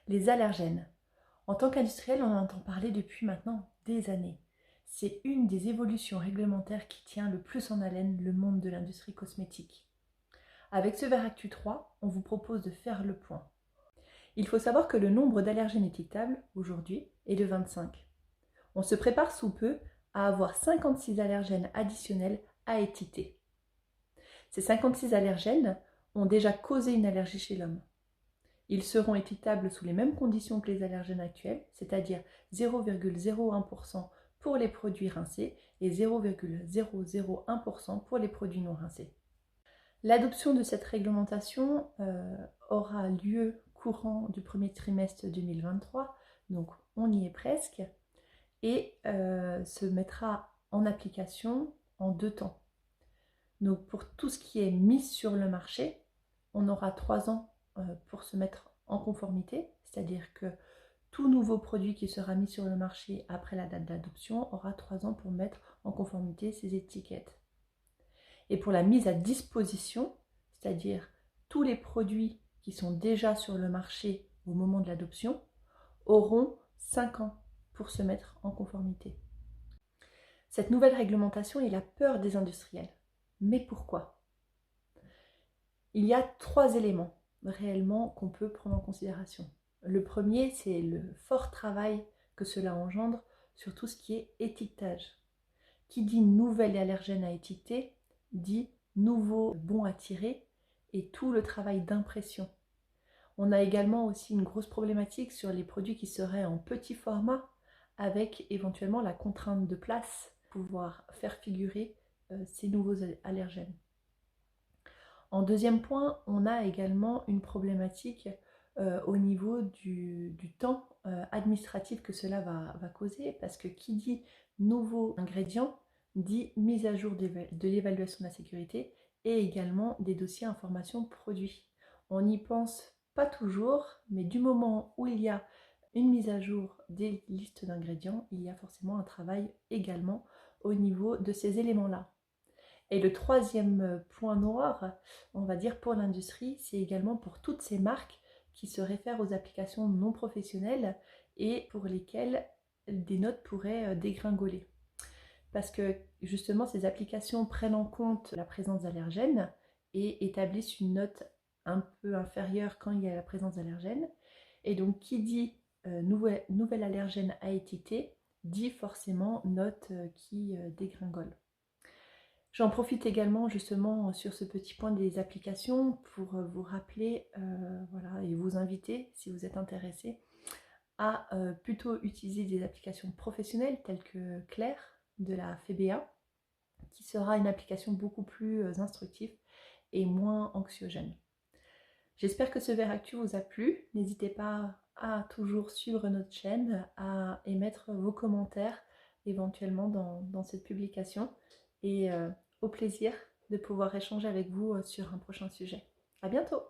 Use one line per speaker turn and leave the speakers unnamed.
Les allergènes. En tant qu'industriel, on en entend parler depuis maintenant des années. C'est une des évolutions réglementaires qui tient le plus en haleine le monde de l'industrie cosmétique. Avec ce Veractu 3, on vous propose de faire le point. Il faut savoir que le nombre d'allergènes étiquetables, aujourd'hui, est de 25. On se prépare sous peu à avoir 56 allergènes additionnels à étiqueter. Ces 56 allergènes ont déjà causé une allergie chez l'homme. Ils seront étiquetables sous les mêmes conditions que les allergènes actuels, c'est-à-dire 0,01% pour les produits rincés et 0,001% pour les produits non rincés. L'adoption de cette réglementation aura lieu courant du premier trimestre 2023, donc on y est presque, et se mettra en application en 2 temps. Donc pour tout ce qui est mis sur le marché, on aura 3 ans pour se mettre en conformité, c'est-à-dire que tout nouveau produit qui sera mis sur le marché après la date d'adoption aura 3 ans pour mettre en conformité ses étiquettes. Et pour la mise à disposition, c'est-à-dire tous les produits qui sont déjà sur le marché au moment de l'adoption, auront 5 ans pour se mettre en conformité. Cette nouvelle réglementation est la peur des industriels. Mais pourquoi ? Il y a 3 éléments réellement qu'on peut prendre en considération. Le premier, c'est le fort travail que cela engendre sur tout ce qui est étiquetage. Qui dit nouvel allergène à étiqueter, dit nouveau bon à tirer et tout le travail d'impression. On a également aussi une grosse problématique sur les produits qui seraient en petit format avec éventuellement la contrainte de place pour pouvoir faire figurer ces nouveaux allergènes. En deuxième point, on a également une problématique au niveau du temps administratif que cela va causer, parce que qui dit nouveau ingrédient dit mise à jour de l'évaluation de la sécurité et également des dossiers information produits. On n'y pense pas toujours, mais du moment où il y a une mise à jour des listes d'ingrédients, il y a forcément un travail également au niveau de ces éléments-là. Et le troisième point noir, on va dire pour l'industrie, c'est également pour toutes ces marques qui se réfèrent aux applications non professionnelles et pour lesquelles des notes pourraient dégringoler. Parce que justement, ces applications prennent en compte la présence d'allergènes et établissent une note un peu inférieure quand il y a la présence d'allergènes. Et donc, qui dit nouvel allergène à étiqueter, dit forcément note qui dégringole. J'en profite également justement sur ce petit point des applications pour vous rappeler voilà, et vous inviter, si vous êtes intéressé, à plutôt utiliser des applications professionnelles telles que Claire de la FEBEA, qui sera une application beaucoup plus instructive et moins anxiogène. J'espère que ce Veractu vous a plu. N'hésitez pas à toujours suivre notre chaîne, à émettre vos commentaires éventuellement dans cette publication et au plaisir de pouvoir échanger avec vous sur un prochain sujet. À bientôt!